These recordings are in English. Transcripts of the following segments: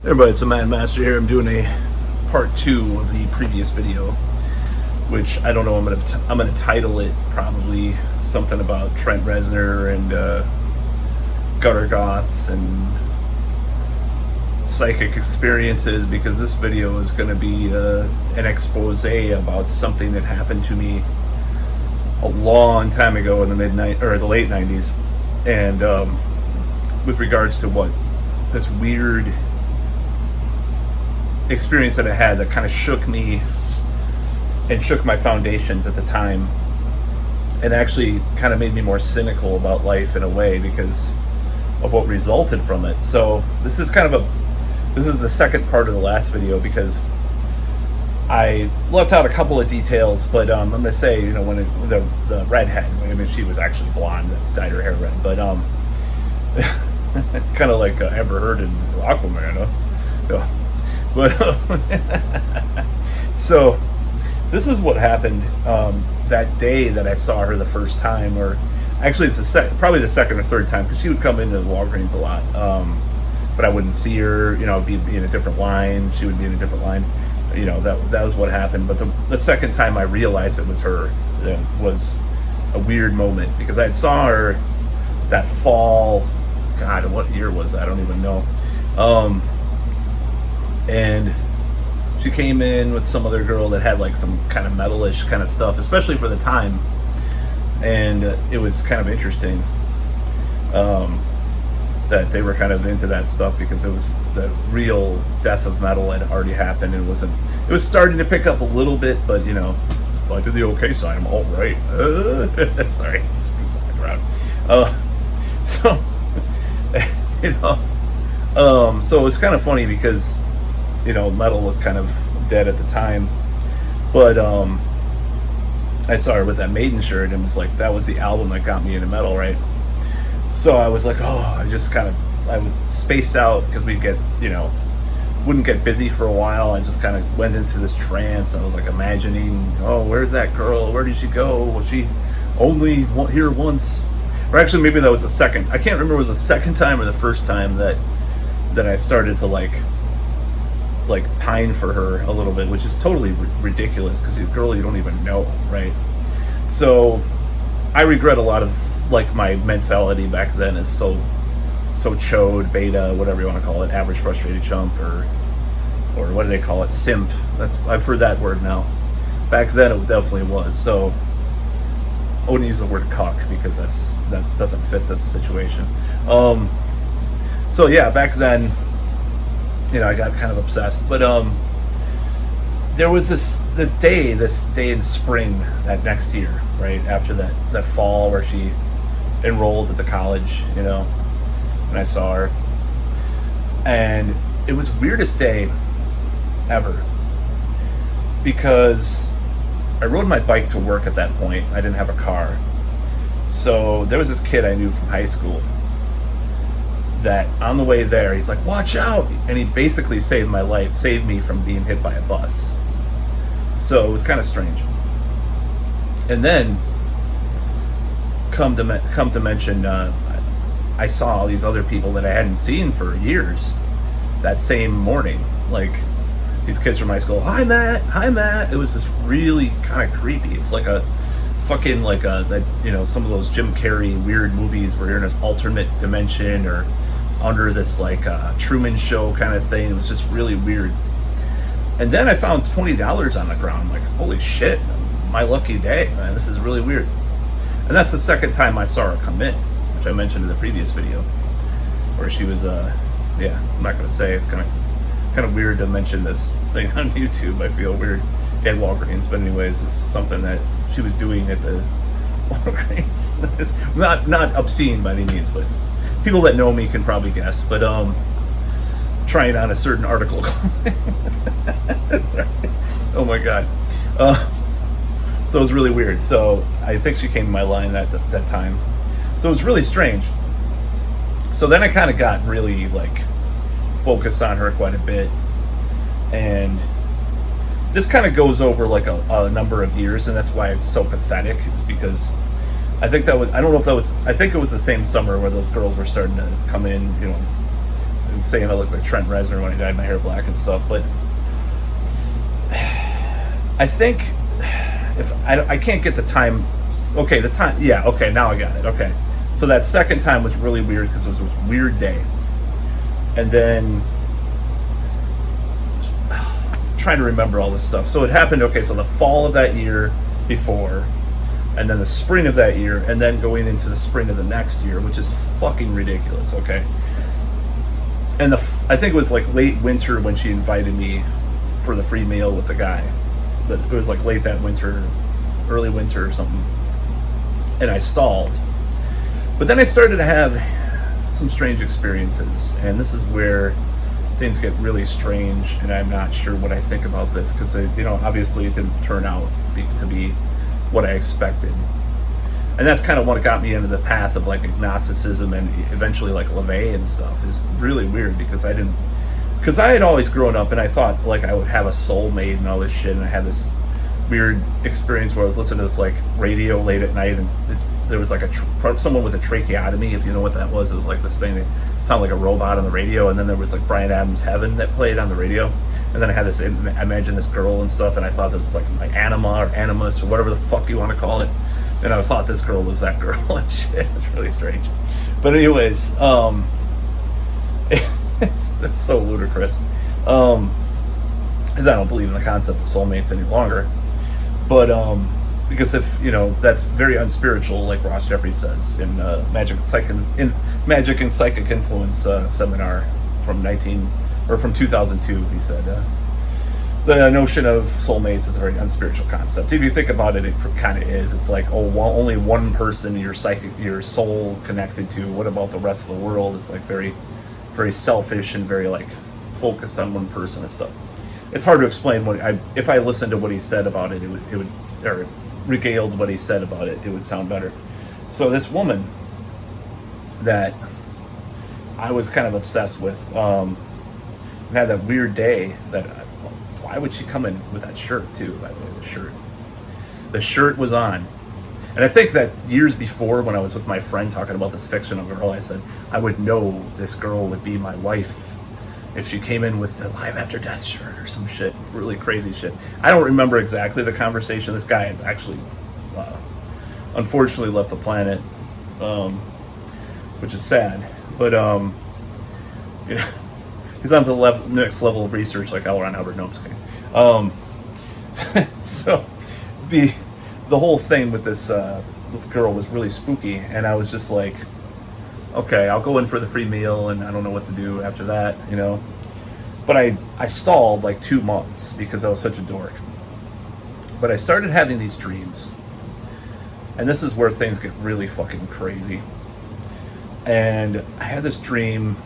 Hey everybody, it's the Man Master here. I'm doing a part 2 of the previous video, which I don't know. I'm gonna title it probably something about Trent Reznor and Goths and psychic experiences, because this video is going to be an expose about something that happened to me a long time ago in the the late 90s, and with regards to what this weird experience that I had that kind of shook me and shook my foundations at the time, and actually kind of made me more cynical about life in a way because of what resulted from it. So this is the second part of the last video, because I left out a couple of details, but I'm going to say, when the redhead, I mean, she was actually blonde, dyed her hair red, but kind of like Amber Heard in Aquaman, huh? Yeah. But so this is what happened that day that I saw her the first time, or actually it's probably the second or third time, because she would come into the Walgreens a lot, but I wouldn't see her. I'd be in a different line, she would be in a different line. That was what happened. But the second time I realized it was her, was a weird moment, because I had saw her that fall. God, what year was that? I don't even know. And she came in with some other girl that had like some kind of metalish kind of stuff, especially for the time. And it was kind of interesting that they were kind of into that stuff, because it was the real death of metal had already happened. It was starting to pick up a little bit, but well, I did the okay sign, I'm all right. Sorry, just back around. So so it was kind of funny because metal was kind of dead at the time, but I saw her with that Maiden shirt, and it was like, that was the album that got me into metal, right? So I was like, I would space out, because we'd get, wouldn't get busy for a while. I just kind of went into this trance. I was like imagining, where's that girl? Where did she go? Was she only here once? Or actually, maybe that was the second. I can't remember if it was the second time or the first time that I started to like pine for her a little bit, which is totally ridiculous, because the girl you don't even know, right? So I regret a lot of like my mentality back then is so chode, beta, whatever you want to call it, average frustrated chump, or what do they call it, simp. I've heard that word now. Back then it definitely was. So I wouldn't use the word cuck, because that doesn't fit this situation. So yeah, back then I got kind of obsessed, but there was this day in spring that next year, right after that fall, where she enrolled at the college, and I saw her, and it was the weirdest day ever, because I rode my bike to work at that point. I didn't have a car, so there was this kid I knew from high school that on the way there, he's like, watch out, and he basically saved my life, saved me from being hit by a bus. So it was kind of strange. And then come to mention, I saw all these other people that I hadn't seen for years that same morning, like these kids from high school. Hi Matt. It was just really kind of creepy. It's like a fucking like some of those Jim Carrey weird movies where you're in an alternate dimension, or under this like Truman Show kind of thing. It was just really weird. And then I found $20 on the ground. I'm like, holy shit, my lucky day, man. This is really weird. And that's the second time I saw her come in, which I mentioned in the previous video, where she was I'm not gonna say. It's kind of weird to mention this thing on YouTube. I feel weird at Walgreens, but anyways, it's something that she was doing at the Walgreens. It's not obscene by any means, but people that know me can probably guess. But trying on a certain article. Sorry. Oh my god. So it was really weird. So I think she came to my line that time. So it was really strange. So then I kind of got really like focused on her quite a bit, and this kind of goes over like a number of years, and that's why it's so pathetic, is because I think that was, I don't know if that was, I think it was the same summer where those girls were starting to come in, saying I look like Trent Reznor when I dyed my hair black and stuff, but I think if I can't get the time. Okay, the time. Yeah. Okay, now I got it. Okay, so that second time was really weird because it was a weird day, and then trying to remember all this stuff. So it happened. Okay, so the fall of that year before, and then the spring of that year, and then going into the spring of the next year, which is fucking ridiculous. Okay, and I think it was like late winter when she invited me for the free meal with the guy. But it was like late that winter, early winter or something, and I stalled. But then I started to have some strange experiences, and this is where things get really strange, and I'm not sure what I think about this because obviously it didn't turn out to be what I expected, and that's kind of what got me into the path of like agnosticism and eventually like LaVey and stuff. Is really weird because I had always grown up and I thought like I would have a soulmate and all this shit, and I had this weird experience where I was listening to this like radio late at night, and there was like someone with a tracheotomy, if you know what that was. It was like this thing that sounded like a robot on the radio, and then there was like Bryan Adams' Heaven that played on the radio, and then I had this, I imagined this girl and stuff, and I thought this was like my anima or animus or whatever the fuck you want to call it, and I thought this girl was that girl and shit. It's really strange, but anyways, it's so ludicrous, because I don't believe in the concept of soulmates any longer, but because if that's very unspiritual, like Ross Jeffries says in Magic and Psychic Influence seminar from 2002. He said the notion of soulmates is a very unspiritual concept. If you think about it, it kind of is. It's like, only one person your soul connected to. What about the rest of the world? It's like very, very selfish and very like focused on one person and stuff. It's hard to explain if I listened to what he said about it, it would or regaled what he said about it, it would sound better. So this woman that I was kind of obsessed with, and had that weird day that, why would she come in with that shirt too, by the way, the shirt was on. And I think that years before, when I was with my friend talking about this fictional girl, I said, I would know this girl would be my wife if she came in with the Live After Death shirt or some shit, really crazy shit. I don't remember exactly the conversation. This guy has actually, unfortunately, left the planet, which is sad. But he's on to the next level of research, like L. Ron Hubbard. No, I'm just kidding. So the whole thing with this girl was really spooky, and I was just like, okay, I'll go in for the free meal, and I don't know what to do after that, But I stalled like 2 months because I was such a dork. But I started having these dreams, and this is where things get really fucking crazy. And I had this dream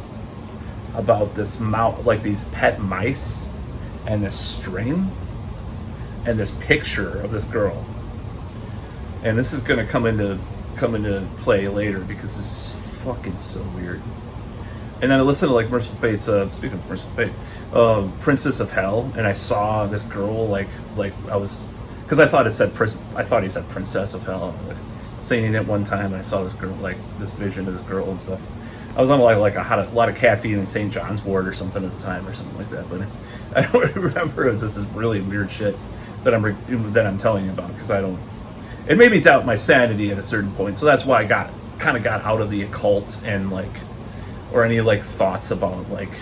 about this like these pet mice, and this string, and this picture of this girl. And this is going to come into play later because this is fucking so weird. And then I listened to like Merciful Fate's speaking of Merciful Fate, Princess of Hell, and I saw this girl like I was, because I thought he said Princess of Hell, like singing it one time, and I saw this girl, like this vision of this girl and stuff. I was on like a lot of caffeine in St. John's Wort or something at the time or something like that, but I don't remember. This is really weird shit that I'm telling you about, because it made me doubt my sanity at a certain point. So that's why I got out of the occult and or any like thoughts about like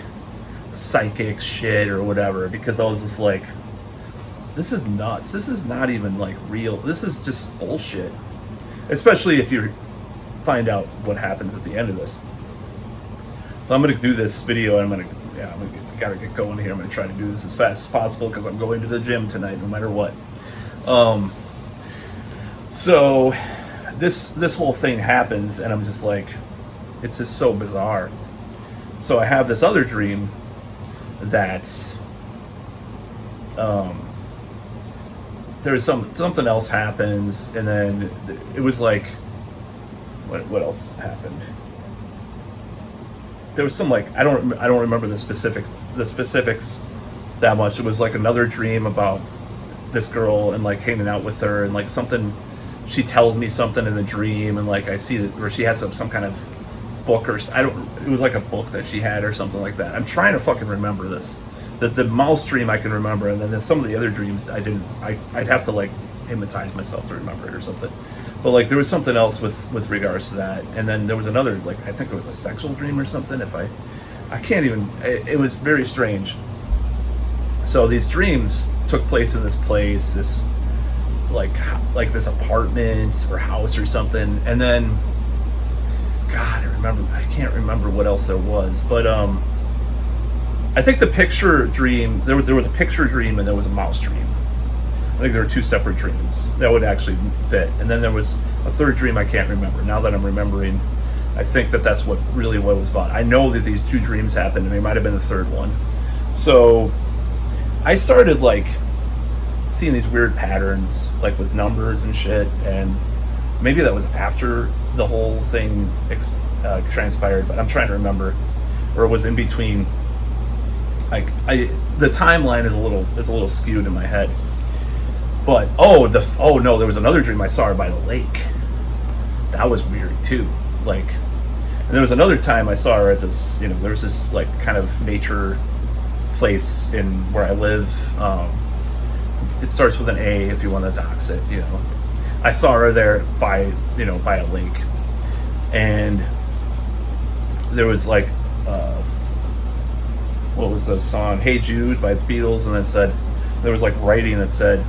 psychic shit or whatever, because I was just like, this is nuts. This is not even like real. This is just bullshit. Especially if you find out what happens at the end of this. So I'm gonna do this video, and I gotta get going here. I'm gonna try to do this as fast as possible because I'm going to the gym tonight, no matter what. So this whole thing happens, and I'm just like, it's just so bizarre. So I have this other dream that there's something else happens, and then it was like, what else happened? There was some like, I don't remember the specifics that much. It was like another dream about this girl and like hanging out with her, and like something, she tells me something in the dream, and like I see that, or she has some kind of book I don't. It was like a book that she had or something like that. I'm trying to fucking remember this. The mouse dream I can remember, and then some of the other dreams I didn't. I'd have to like hypnotize myself to remember it or something. But like there was something else with regards to that, and then there was another, like I think it was a sexual dream or something. If I can't even. It was very strange. So these dreams took place in this place, this like this apartment or house or something, and then God, I can't remember what else there was, but I think the picture dream, there was a picture dream and there was a mouse dream. I think there were two separate dreams that would actually fit, and then there was a third dream I can't remember. Now that I'm remembering, I think that's what was about. I know that these two dreams happened, and they might have been the third one. So I started like seeing these weird patterns, like with numbers and shit, and maybe that was after the whole thing transpired, but I'm trying to remember, or it was in between. Like the timeline is a little skewed in my head. But oh no, there was another dream I saw her by the lake. That was weird too. Like, and there was another time I saw her at this, there's this like kind of nature place in where I live. It starts with an A if you want to dox it, I saw her there by a lake, and there was like what was the song, Hey Jude by the Beatles, and then there was like writing that said,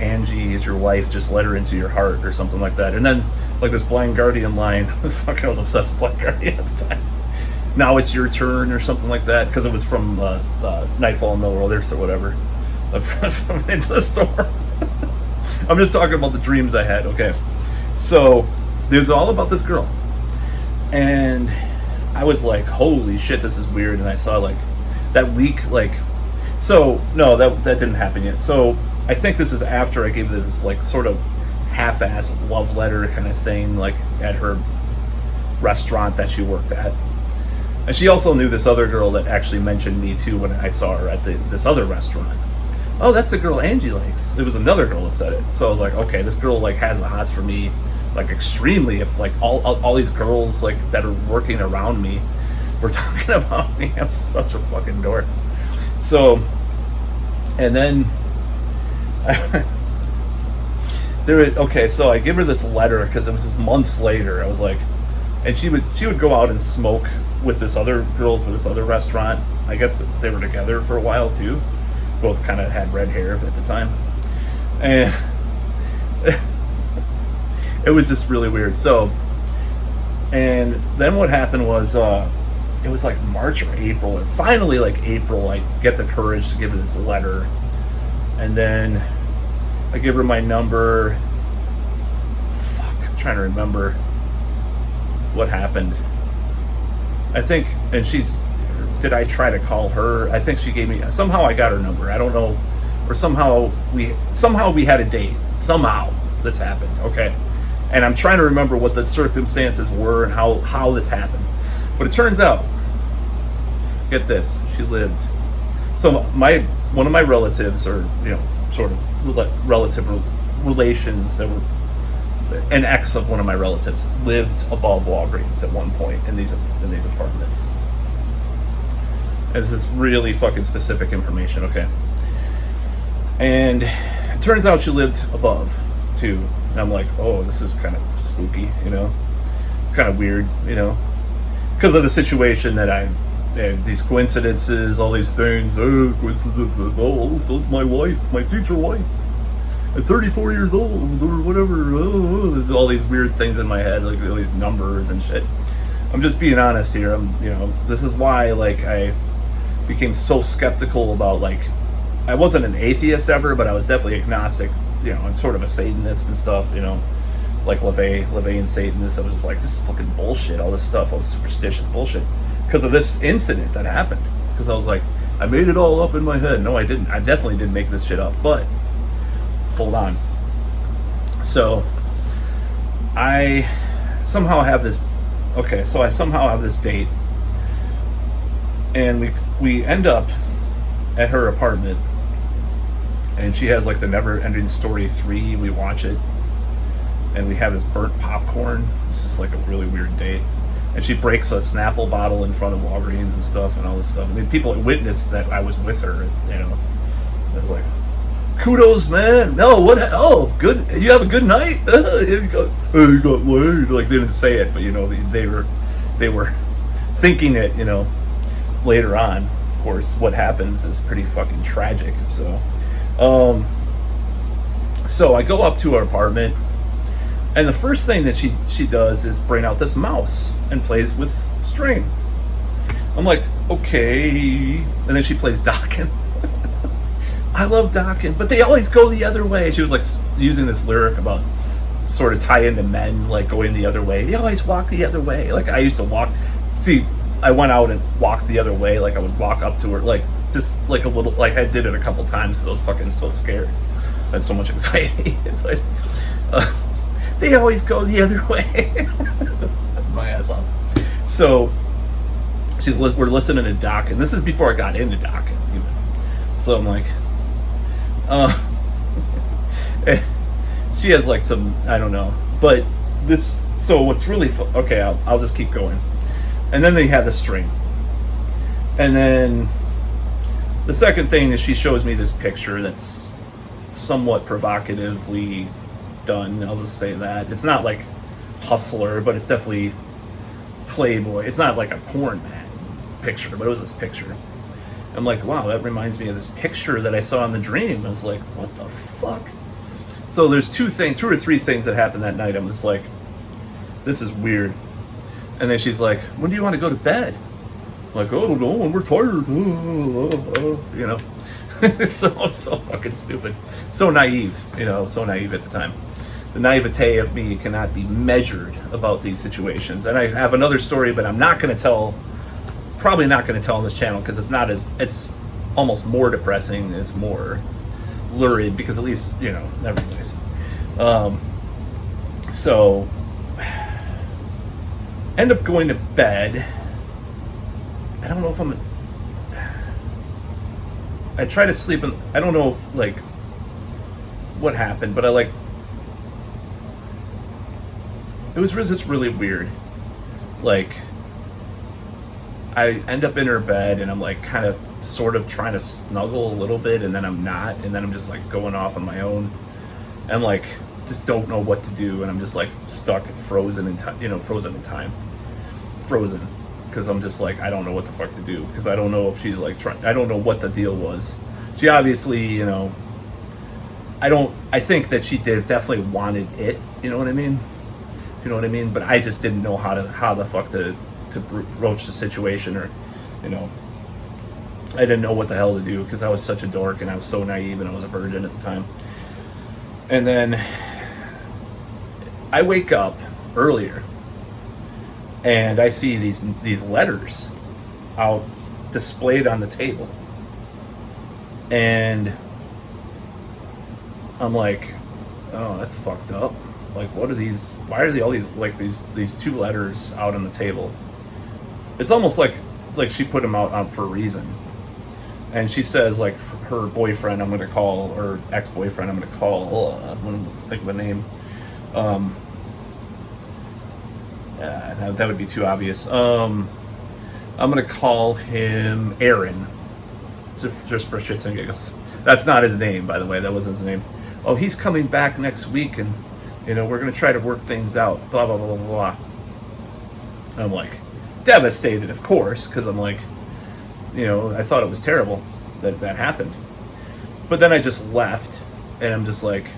Angie is your wife, just let her into your heart, or something like that. And then like this Blind Guardian line, fuck, I was obsessed with Blind Guardian at the time. Now it's your turn, or something like that, because it was from Nightfall in Middle Earth or whatever, from Into the Storm. I'm just talking about the dreams I had. Okay, so there's all about this girl, and I was like, holy shit, this is weird. And I saw like that week, like, so no, that didn't happen yet. So I think this is after I gave this like sort of half-ass love letter kind of thing, like at her restaurant that she worked at. And she also knew this other girl that actually mentioned me too when I saw her at this other restaurant. Oh, that's the girl Angie likes. It was another girl that said it. So I was like, okay, this girl like has the hots for me, like extremely. If like all these girls like that are working around me were talking about me, I'm such a fucking dork. So, and then so I give her this letter because it was just months later. I was like, and she would go out and smoke with this other girl for this other restaurant. I guess they were together for a while too. Both kind of had red hair at the time, and it was just really weird. So, and then what happened was, it was like March or April, and finally, like April, I get the courage to give her this letter, and then I give her my number. Fuck, I'm trying to remember what happened. I think, and did I try to call her? I think she gave me, somehow I got her number. I don't know, or somehow we had a date. Somehow this happened, okay? And I'm trying to remember what the circumstances were and how this happened. But it turns out, get this, she lived. So one of my relatives, or sort of relative relations that were an ex of one of my relatives, lived above Walgreens at one point in these apartments. And this is really fucking specific information, okay? And it turns out she lived above too. And I'm like, oh, this is kind of spooky, It's kind of weird, because of the situation that these coincidences, all these things, coincidences, so my wife, my future wife, at 34 years old, or whatever, there's all these weird things in my head, like all these numbers and shit. I'm just being honest here. This is why, like, I became so skeptical about, like, I wasn't an atheist ever, but I was definitely agnostic, I'm sort of a Satanist and stuff, like LaVeyan Satanist. I was just like, this is fucking bullshit, all this stuff, all this superstitious bullshit, because of this incident that happened. Because I was like, I made it all up in my head. No, I didn't. I definitely didn't make this shit up, but hold on. So I somehow have this date, and we end up at her apartment, and she has like the Neverending Story 3. We watch it, and we have this burnt popcorn. It's just like a really weird date. And she breaks a Snapple bottle in front of Walgreens and stuff and all this stuff. I mean, people witnessed that I was with her, you know. I was like, kudos, man. No, what? Oh, good. You have a good night. You got laid. Like, they didn't say it, but, you know, they were thinking it, you know, later on. Of course, what happens is pretty fucking tragic. So I go up to her apartment, and the first thing that she does is bring out this mouse and plays with string. I'm like, okay. And then she plays Dokken. I love Dokken, but they always go the other way. She was like using this lyric about sort of tie into men, like going the other way. They always walk the other way. Like I used to walk. See, I went out and walked the other way. Like I would walk up to her, like just like a little, like I did it a couple times. So I was fucking so scared. I had so much anxiety. But they always go the other way. My ass off. So we're listening to Dokken. This is before I got into Dokken. Even. So I'm like. She has like some, I don't know, but this, so what's really okay, I'll just keep going. And then they have the string, and then the second thing is she shows me this picture that's somewhat provocatively done. I'll just say that it's not like Hustler, but it's definitely Playboy. It's not like a porn picture, but it was this picture. I'm like, wow, that reminds me of this picture that I saw in the dream. I was like, what the fuck? So there's two or three things that happened that night. I'm just like, this is weird. And then she's like, when do you want to go to bed? I'm like, oh, I don't know, when we're tired. You know? so fucking stupid. So naive, you know, so naive at the time. The naivete of me cannot be measured about these situations. And I have another story, but I'm not going to tell. Probably not going to tell on this channel because it's almost more depressing. It's more lurid because at least, you know, everybody's. So end up going to bed. I don't know if I try to sleep and I don't know if, like, what happened, but it was just really weird. Like, I end up in her bed and I'm like kind of sort of trying to snuggle a little bit, and then I'm not, and then I'm just like going off on my own and like just don't know what to do, and I'm just like stuck and frozen in time, you know, frozen because I'm just like I don't know what the fuck to do, because I don't know if she's like I don't know what the deal was. She obviously, you know, I think that she definitely wanted it, you know what I mean? You know what I mean? But I just didn't know how the fuck to broach the situation, or, you know, I didn't know what the hell to do because I was such a dork and I was so naive and I was a virgin at the time. And then I wake up earlier and I see these letters out displayed on the table, and I'm like, oh, that's fucked up. Like, what are these? Why are they all these, like, these two letters out on the table? It's almost like she put them out for a reason. And she says, like, her boyfriend, I'm going to call, or ex-boyfriend, I'm going to call, I'm going to think of a name. That would be too obvious. I'm going to call him Aaron, just for shits and giggles. That's not his name, by the way. That wasn't his name. Oh, he's coming back next week, and, you know, we're going to try to work things out, blah, blah, blah, blah, blah. And I'm like, devastated, of course, because I'm like, you know, I thought it was terrible that happened. But then I just left, and I'm just like,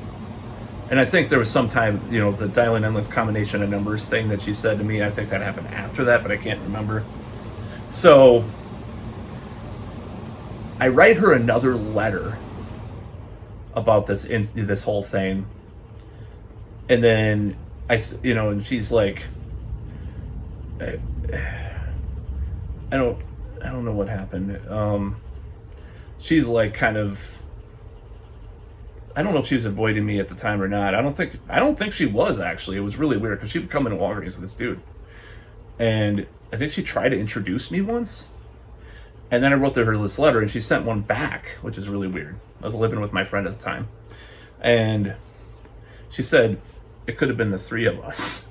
and I think there was some time, you know, the dialing endless combination of numbers thing that she said to me, I think that happened after that, but I can't remember. So I write her another letter about this whole thing, and then you know, and she's like, I don't know what happened. She's like kind of, I don't know if she was avoiding me at the time or not. I don't think she was, actually. It was really weird because she would come into Walgreens with this dude, and I think she tried to introduce me once, and then I wrote her this letter, and she sent one back, which is really weird. I was living with my friend at the time, and she said it could have been the three of us.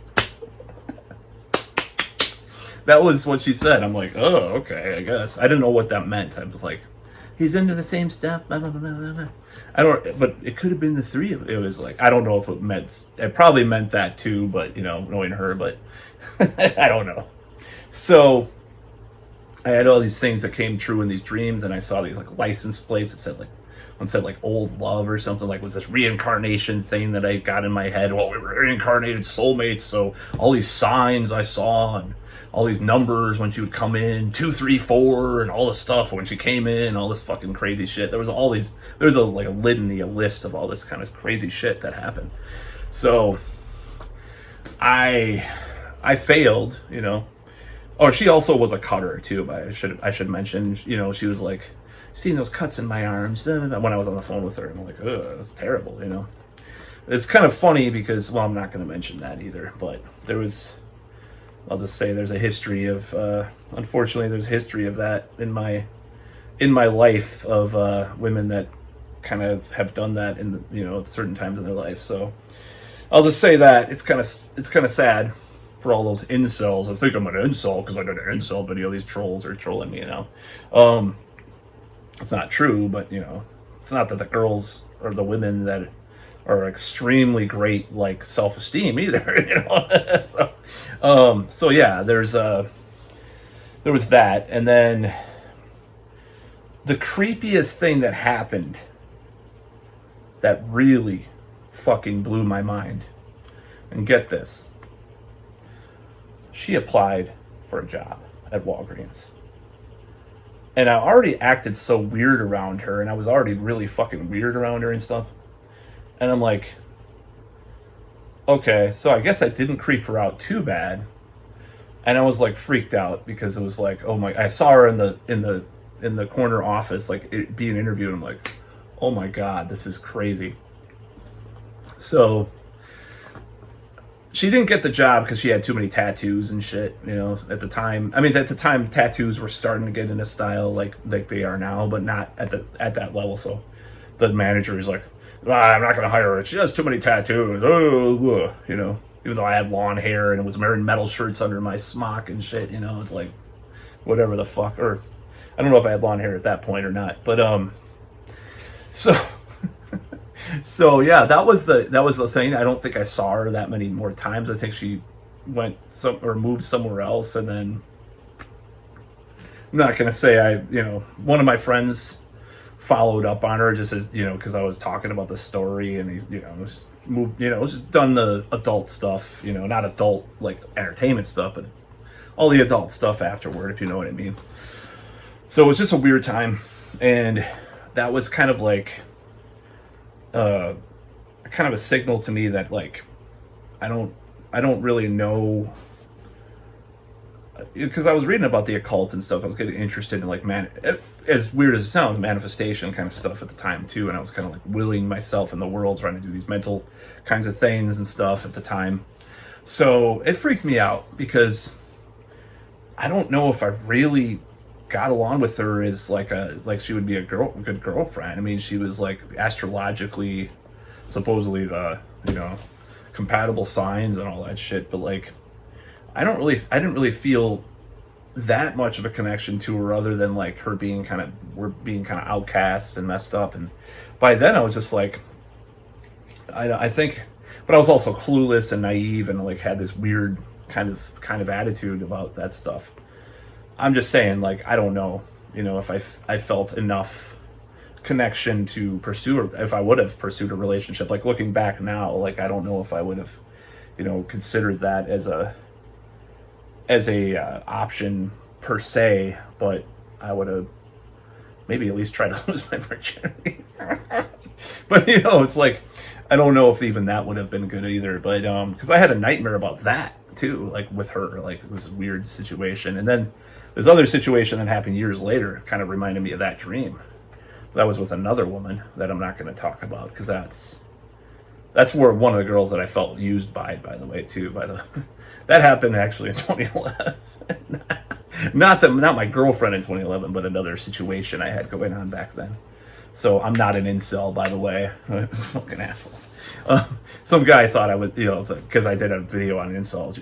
That was what she said. I'm like, oh, okay, I guess. I didn't know what that meant. I was like, he's into the same stuff. Blah, blah, blah, blah, blah. I don't, but it could have been the three of it. It was like, I don't know if it meant, it probably meant that too, but, you know, knowing her, but I don't know. So I had all these things that came true in these dreams, and I saw these like license plates that said like, one said like old love or something, like was this reincarnation thing that I got in my head. Well, we were reincarnated soulmates, so all these signs I saw and all these numbers when she would come in, 2, 3, 4, and all this stuff when she came in, all this fucking crazy shit. There was all these, there was a like a litany, a list of all this kind of crazy shit that happened. So I failed, you know. Oh, she also was a cutter too. But I should mention, you know, she was like, seeing those cuts in my arms, blah, blah, blah, when I was on the phone with her, and I'm like, ugh, that's terrible, you know. It's kind of funny because, well, I'm not going to mention that either, but there was, I'll just say there's a history of, unfortunately, there's a history of that in my life of women that kind of have done that in, you know, at certain times in their life. So I'll just say that it's kind of sad for all those incels. I think I'm an incel because I did an incel video. These trolls are trolling me, you know. It's not true, but, you know, it's not that the girls or the women that are extremely great, like, self-esteem either, you know. So yeah, there was that. And then the creepiest thing that happened that really fucking blew my mind, and get this, she applied for a job at Walgreens. And I already acted so weird around her, and I was already really fucking weird around her and stuff. And I'm like, okay, so I guess I didn't creep her out too bad. And I was like freaked out because it was like, oh my, I saw her in the corner office, like being interviewed. I'm like, oh my God, this is crazy. So she didn't get the job because she had too many tattoos and shit, you know, at the time. I mean, at the time, tattoos were starting to get into style like they are now, but not at that level. So the manager is like, I'm not going to hire her. She has too many tattoos. Oh, you know, even though I had long hair and was wearing metal shirts under my smock and shit, you know, it's like, whatever the fuck. Or I don't know if I had long hair at that point or not, but So yeah, that was the thing. I don't think I saw her that many more times. I think she went moved somewhere else, and then I'm not gonna say one of my friends followed up on her just as, you know, because I was talking about the story, and he, you know, just moved, you know, just done the adult stuff, you know, not adult like entertainment stuff, but all the adult stuff afterward, if you know what I mean. So it was just a weird time, and that was kind of like kind of a signal to me that, like, I don't really know, because I was reading about the occult and stuff. I was getting interested in, like, as weird as it sounds, manifestation kind of stuff at the time too, and I was kind of like willing myself in the world, trying to do these mental kinds of things and stuff at the time. So it freaked me out because I don't know if I really got along with her as like she would be a good girlfriend. I mean, she was like astrologically, supposedly the, you know, compatible signs and all that shit, but like I didn't really feel that much of a connection to her other than like her being kind of outcasts and messed up. And by then I was just like, I think, but I was also clueless and naive and like had this weird kind of attitude about that stuff. I'm just saying, like, I don't know, you know, if I felt enough connection to pursue, if I would have pursued a relationship. Like, looking back now, like, I don't know if I would have, you know, considered that as a option per se, but I would have maybe at least tried to lose my virginity. But, you know, it's like, I don't know if even that would have been good either. But because I had a nightmare about that too, like with her, like it was a weird situation. And then this other situation that happened years later kind of reminded me of that dream. That was with another woman that I'm not going to talk about, because that's where one of the girls that I felt used by the way, too. That happened actually in 2011. Not my girlfriend in 2011, but another situation I had going on back then. So I'm not an incel, by the way. Fucking assholes. Some guy thought I was, because I did a video on incels,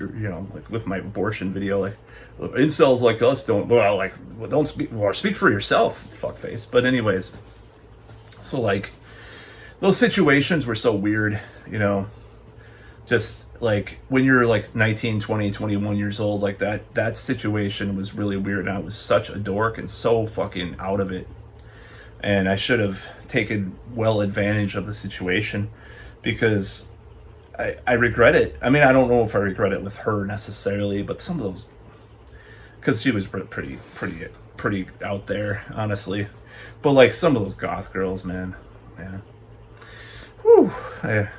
like with my abortion video, like incels like us don't speak for yourself, fuckface. But anyways, so like those situations were so weird, just like when you're like 19, 20, 21 years old, like that situation was really weird. And I was such a dork and so fucking out of it. And I should have taken well advantage of the situation, because I regret it. I mean, I don't know if I regret it with her necessarily, but some of those, because she was pretty out there, honestly. But like some of those goth girls, man. Whew. There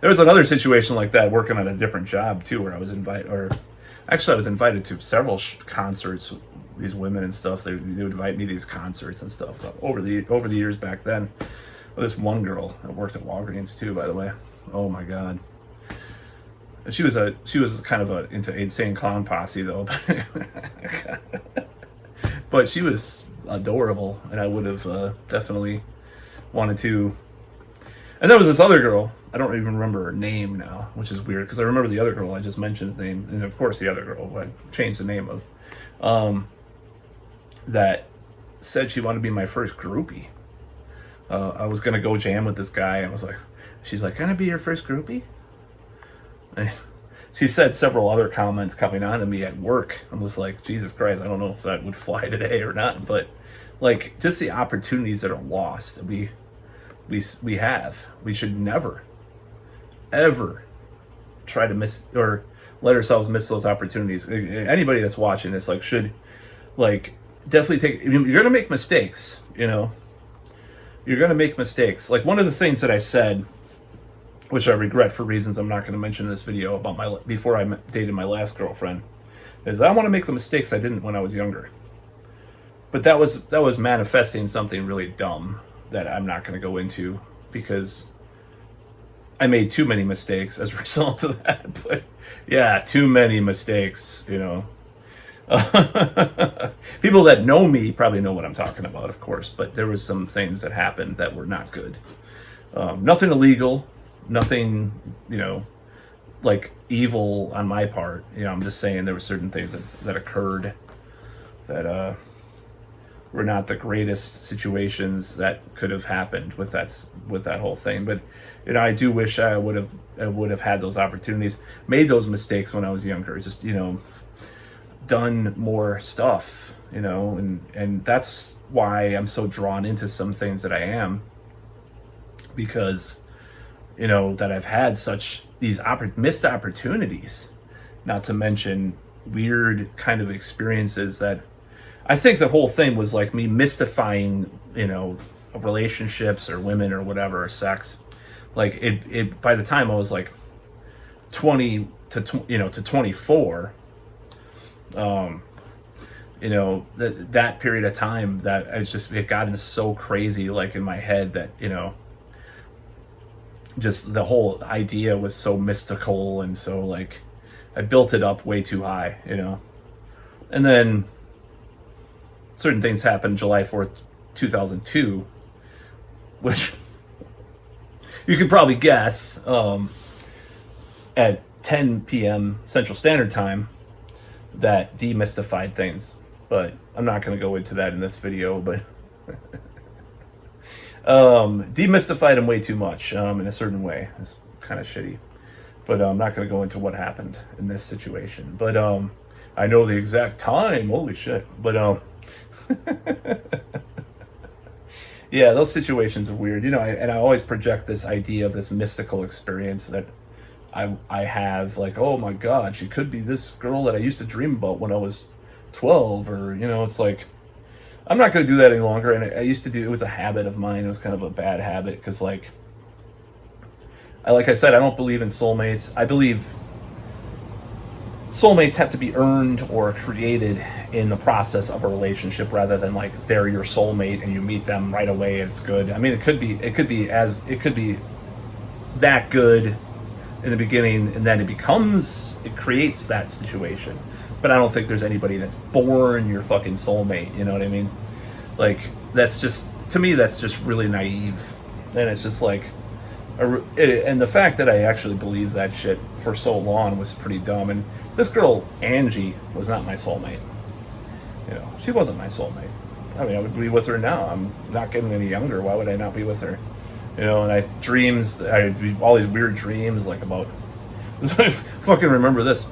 was another situation like that working on a different job too, where I was invited to several concerts with these women and stuff. They would invite me to these concerts and stuff over the years back then. Well, this one girl that worked at Walgreens too, by the way. Oh my god. She was kind of into Insane Clown Posse though, but she was adorable, and I would have definitely wanted to. And there was this other girl. I don't even remember her name now, which is weird because I remember the other girl. I just mentioned the name, and of course the other girl I changed the name of, that said she wanted to be my first groupie. I was gonna go jam with this guy, and she's like, "Can I be your first groupie?" And she said several other comments coming on to me at work. I was like, Jesus Christ, I don't know if that would fly today or not, but like just the opportunities that are lost. We should never, ever try to miss or let ourselves miss those opportunities. Anybody that's watching this should definitely take. You're gonna make mistakes, You're gonna make mistakes. Like one of the things that I said, which I regret for reasons I'm not going to mention in this video, about before I dated my last girlfriend, is I want to make the mistakes I didn't when I was younger. But that was manifesting something really dumb that I'm not going to go into, because I made too many mistakes as a result of that. But yeah, too many mistakes, People that know me probably know what I'm talking about, of course, but there was some things that happened that were not good. Nothing illegal, nothing, evil on my part. I'm just saying there were certain things that occurred that were not the greatest situations that could have happened with that whole thing. But I do wish I would have had those opportunities, made those mistakes when I was younger, just done more stuff, and that's why I'm so drawn into some things that I am, because that I've had such these missed opportunities, not to mention weird kind of experiences that I think the whole thing was like me mystifying, relationships or women or whatever, or sex. Like it by the time I was like 20 to 24, that period of time, that it got so crazy, like in my head, that just the whole idea was so mystical, and so I built it up way too high, and then certain things happened July 4th, 2002, which you can probably guess, at 10 p.m. Central Standard Time, that demystified things. But I'm not going to go into that in this video, but demystified them way too much, in a certain way. It's kind of shitty, but I'm not going to go into what happened in this situation. But I know the exact time. Holy shit! But yeah, those situations are weird, and I always project this idea of this mystical experience that I have, like, oh my god, she could be this girl that I used to dream about when I was 12, or it's like, I'm not going to do that any longer. And I used to do, it was a habit of mine. It was kind of a bad habit, because like I said, I don't believe in soulmates. I believe soulmates have to be earned or created in the process of a relationship, rather than like they're your soulmate and you meet them right away and it's good. I mean, it could be that good in the beginning, and then it creates that situation. But I don't think there's anybody that's born your fucking soulmate, you know what I mean? Like, that's just, to me, that's just really naive. And it's just like, and the fact that I actually believed that shit for so long was pretty dumb. And this girl, Angie, was not my soulmate. You know, she wasn't my soulmate. I mean, I would be with her now. I'm not getting any younger. Why would I not be with her? You know, and I all these weird dreams, like about, I fucking remember this.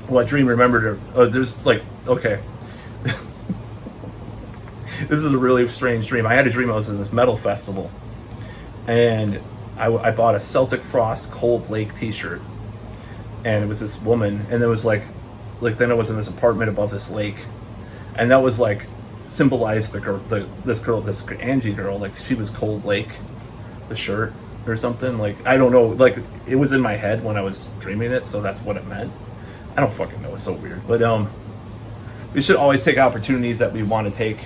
Well, I remembered her. There's like, okay. This is a really strange dream. I had a dream I was in this metal festival, and I bought a Celtic Frost Cold Lake t-shirt, and it was this woman, and it was like then I was in this apartment above this lake, and that was like symbolized this Angie girl, like she was Cold Lake, the shirt or something. Like, I don't know, like it was in my head when I was dreaming it, so that's what it meant. I don't fucking know. It's so weird, but we should always take opportunities that we want to take,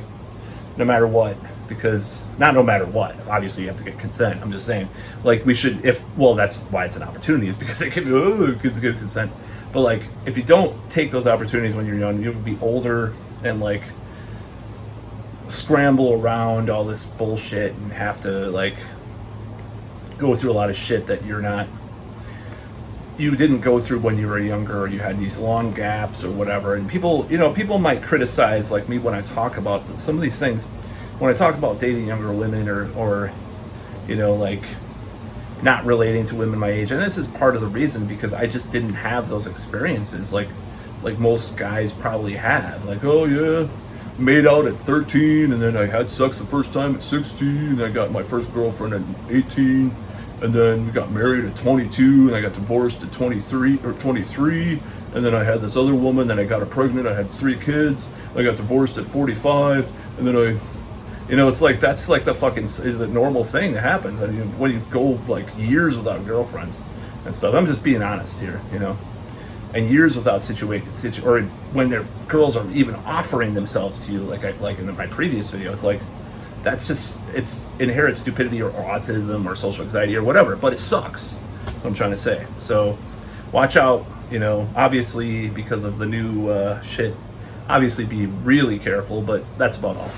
no matter what. Because not no matter what, obviously you have to get consent. I'm just saying, like, we should, that's why it's an opportunity, is because they give you good consent. But like, if you don't take those opportunities when you're young, you'll be older and like scramble around all this bullshit and have to like go through a lot of shit that you didn't go through when you were younger, or you had these long gaps or whatever. And people might criticize like me when I talk about some of these things. When I talk about dating younger women or like not relating to women my age, and this is part of the reason, because I just didn't have those experiences like most guys probably have. Like, oh yeah, made out at 13, and then I had sex the first time at 16, and I got my first girlfriend at 18, and then we got married at 22, and I got divorced at 23, and then I had this other woman, then I got her pregnant, I had 3 kids, I got divorced at 45, and then it's like, that's like the normal thing that happens. I mean, when you go like years without girlfriends and stuff. I'm just being honest here, and years without or when their girls are even offering themselves to you, like in my previous video, it's like, that's just, it's inherent stupidity or autism or social anxiety or whatever, but it sucks. That's what I'm trying to say. So watch out, obviously because of the new shit, obviously be really careful, but that's about all.